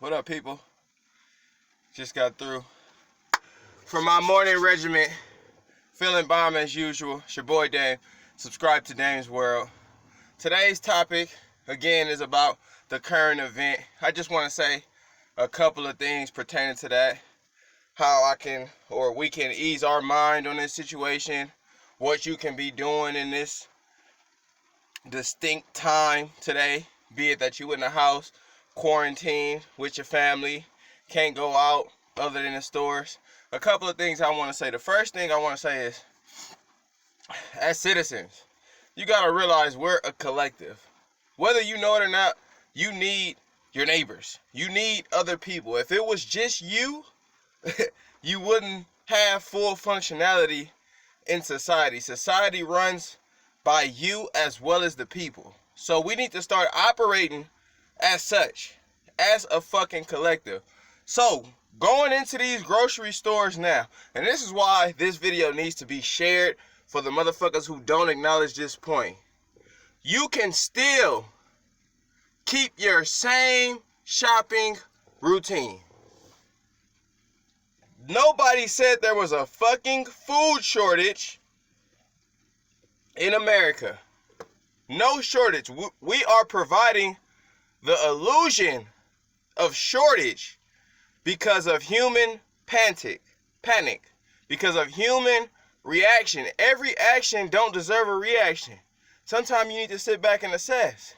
What up, people? Just got through from my morning regiment. Feeling bomb as usual. It's your boy Dame. Subscribe to Dame's World. Today's topic, again, is about the current event. I just want to say a couple of things pertaining to that. How we can ease our mind on this situation. What you can be doing in this distinct time today. Be it that you in the house, quarantined with your family, can't go out other than the stores. A couple of things I want to say. The first thing I want to say is, as citizens, you got to realize we're a collective. Whether you know it or not, you need your neighbors. You need other people. If it was just you, you wouldn't have full functionality in society. Society runs by you as well as the people. So we need to start operating as such, as a fucking collective. So, going into these grocery stores now, and this is why this video needs to be shared for the motherfuckers who don't acknowledge this point. You can still keep your same shopping routine. Nobody said there was a fucking food shortage in America. No shortage. We are providing the illusion of shortage because of human panic, because of human reaction. Every action don't deserve a reaction. Sometimes you need to sit back and assess.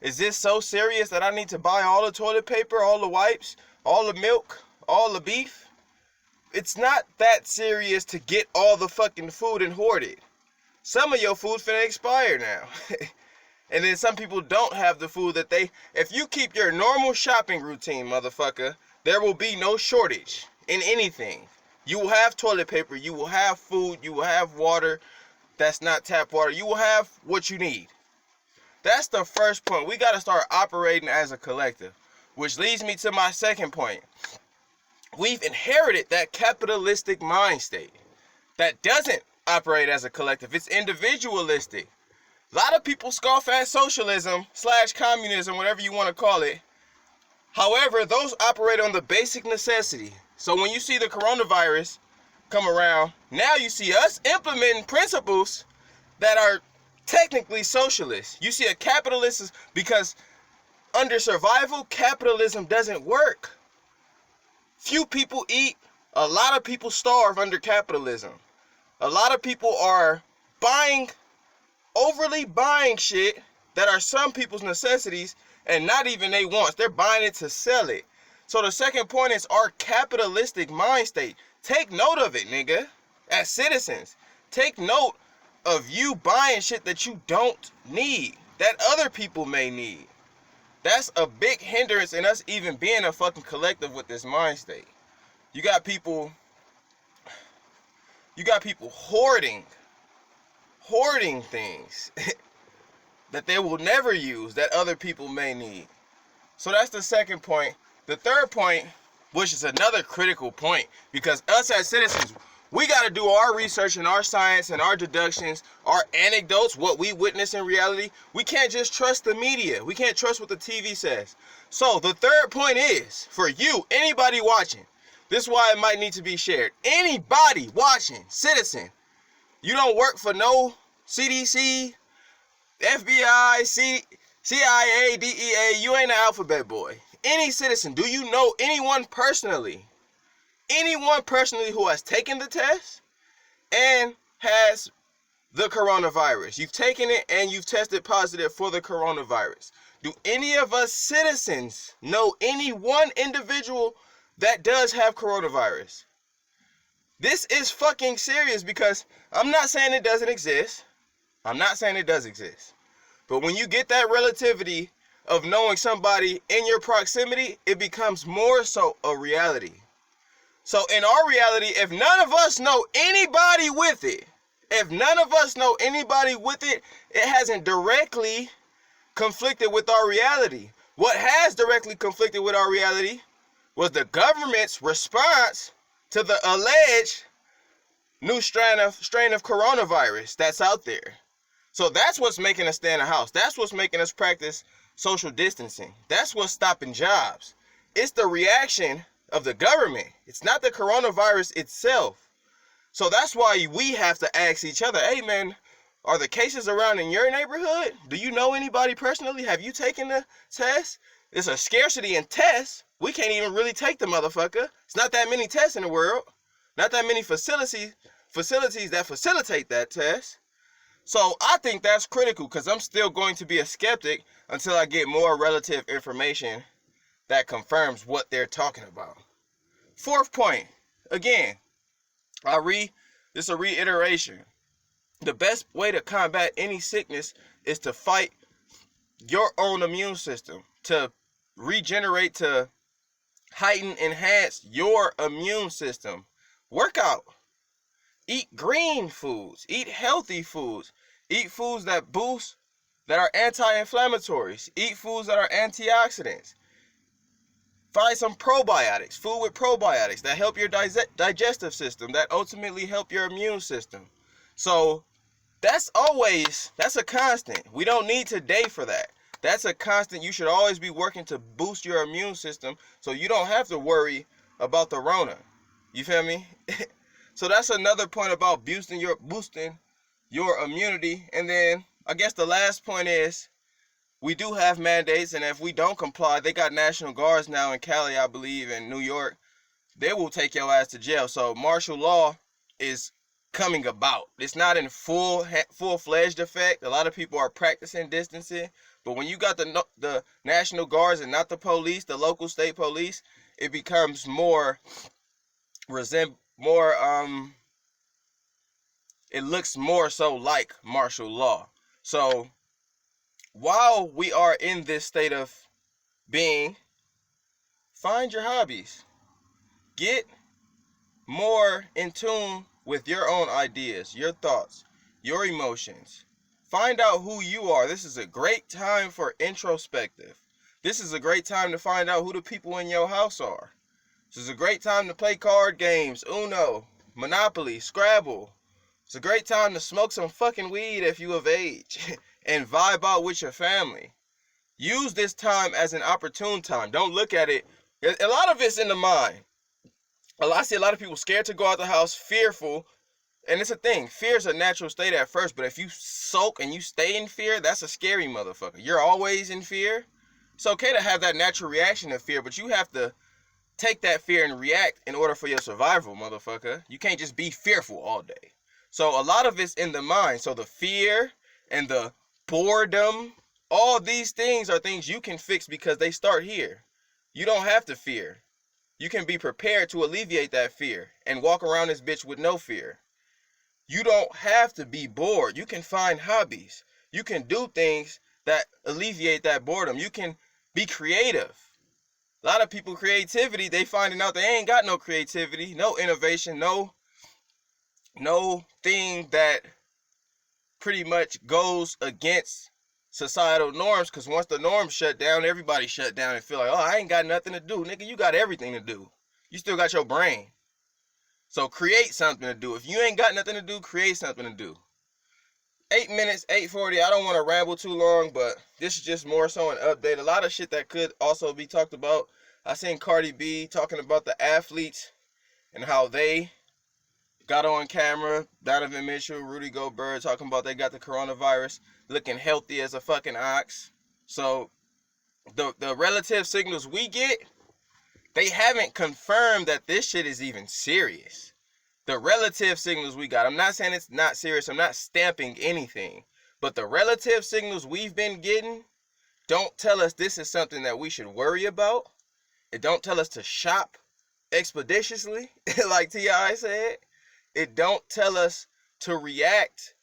Is this so serious that I need to buy all the toilet paper, all the wipes, all the milk, all the beef? It's not that serious to get all the fucking food and hoard it. Some of your food finna expire now. And then some people don't have the food that if you keep your normal shopping routine, motherfucker, there will be no shortage in anything. You will have toilet paper, you will have food, you will have water that's not tap water. You will have what you need. That's the first point. We got to start operating as a collective. Which leads me to my second point. We've inherited that capitalistic mind state that doesn't operate as a collective. It's individualistic. A lot of people scoff at socialism / communism, whatever you want to call it. However, those operate on the basic necessity. So when you see the coronavirus come around, now you see us implementing principles that are technically socialist. You see a capitalist, because under survival, capitalism doesn't work. Few people eat, a lot of people starve under capitalism. A lot of people are overly buying shit that are some people's necessities and not even they wants. They're buying it to sell it. So the second point is our capitalistic mind state. Take note of it, nigga. As citizens, take note of you buying shit that you don't need, that other people may need. That's a big hindrance in us even being a fucking collective with this mind state. You got people hoarding things that they will never use that other people may need. So that's the second point. The third point, which is another critical point, because us as citizens, we got to do our research and our science and our deductions, our anecdotes, what we witness in reality. We can't just trust the media. We can't trust what the TV says. So the third point is, for you, anybody watching, this is why it might need to be shared. Anybody watching, citizen, you don't work for no CDC, FBI, CIA, DEA, you ain't an alphabet boy. Any citizen, do you know anyone personally who has taken the test and has the coronavirus? You've taken it and you've tested positive for the coronavirus. Do any of us citizens know any one individual that does have coronavirus? This is fucking serious, because I'm not saying it doesn't exist. I'm not saying it does exist. But when you get that relativity of knowing somebody in your proximity, it becomes more so a reality. So in our reality, if none of us know anybody with it, it hasn't directly conflicted with our reality. What has directly conflicted with our reality was the government's response to the alleged new strain of coronavirus that's out there. So that's what's making us stay in the house. That's what's making us practice social distancing. That's what's stopping jobs. It's the reaction of the government. It's not the coronavirus itself. So that's why we have to ask each other, hey man, are the cases around in your neighborhood? Do you know anybody personally? Have you taken the test? It's a scarcity in tests. We can't even really take the motherfucker. It's not that many tests in the world. Not that many facilities that facilitate that test. So I think that's critical because I'm still going to be a skeptic until I get more relative information that confirms what they're talking about. Fourth point, again, this is a reiteration. The best way to combat any sickness is to fight your own immune system, to regenerate, to heighten, enhance your immune system. Work out. Eat green foods. Eat healthy foods. Eat foods that are anti-inflammatories. Eat foods that are antioxidants. Find some probiotics, food with probiotics that help your digestive system, that ultimately help your immune system. So that's a constant. We don't need today for that. That's a constant. You should always be working to boost your immune system so you don't have to worry about the Rona. You feel me? So that's another point about boosting your immunity. And then I guess the last point is we do have mandates, and if we don't comply, they got National Guards now in Cali, I believe, in New York. They will take your ass to jail. So martial law is coming about. It's not in full-fledged effect. A lot of people are practicing distancing, but when you got the National Guards and not the police, the local state police, it becomes it looks more so like martial law. So while we are in this state of being, find your hobbies. Get more in tune with your own ideas, your thoughts, your emotions. Find out who you are. This is a great time for introspective. This is a great time to find out who the people in your house are. This is a great time to play card games, Uno, Monopoly, Scrabble. It's a great time to smoke some fucking weed if you of age and vibe out with your family. Use this time as an opportune time. Don't look at it. A lot of it's in the mind. I see a lot of people scared to go out the house, fearful. And it's a thing. Fear is a natural state at first, but if you soak and you stay in fear, that's a scary motherfucker. You're always in fear. It's okay to have that natural reaction to fear, but you have to take that fear and react in order for your survival, motherfucker. You can't just be fearful all day. So a lot of it's in the mind. So the fear and the boredom, all these things are things you can fix because they start here. You don't have to fear. You can be prepared to alleviate that fear and walk around this bitch with no fear. You don't have to be bored. You can find hobbies. You can do things that alleviate that boredom. You can be creative. A lot of people, creativity, they finding out they ain't got no creativity, no innovation, no thing that pretty much goes against societal norms, because once the norms shut down, everybody shut down and feel like, oh, I ain't got nothing to do. Nigga, you got everything to do. You still got your brain. So create something to do. If you ain't got nothing to do, create something to do. 8 minutes, 8:40. I don't want to ramble too long, but this is just more so an update. A lot of shit that could also be talked about. I seen Cardi B talking about the athletes and how they got on camera. Donovan Mitchell, Rudy Gobert talking about they got the coronavirus, looking healthy as a fucking ox. So the relative signals we get, they haven't confirmed that this shit is even serious. The relative signals we got, I'm not saying it's not serious, I'm not stamping anything, but the relative signals we've been getting don't tell us this is something that we should worry about. It don't tell us to shop expeditiously, like T.I. said. It don't tell us to react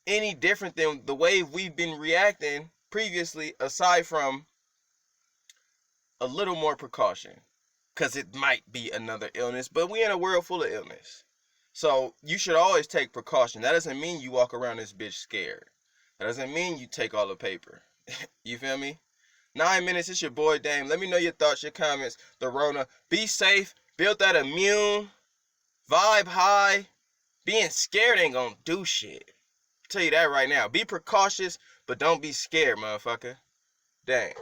any different than the way we've been reacting previously, aside from a little more precaution, because it might be another illness, but we in a world full of illness. So you should always take precaution. That doesn't mean you walk around this bitch scared. That doesn't mean you take all the paper. You feel me? 9 minutes, it's your boy Dame. Let me know your thoughts, your comments. The Rona. Be safe. Build that immune. Vibe high. Being scared ain't gonna do shit. I'll tell you that right now. Be precautious, but don't be scared, motherfucker. Dang.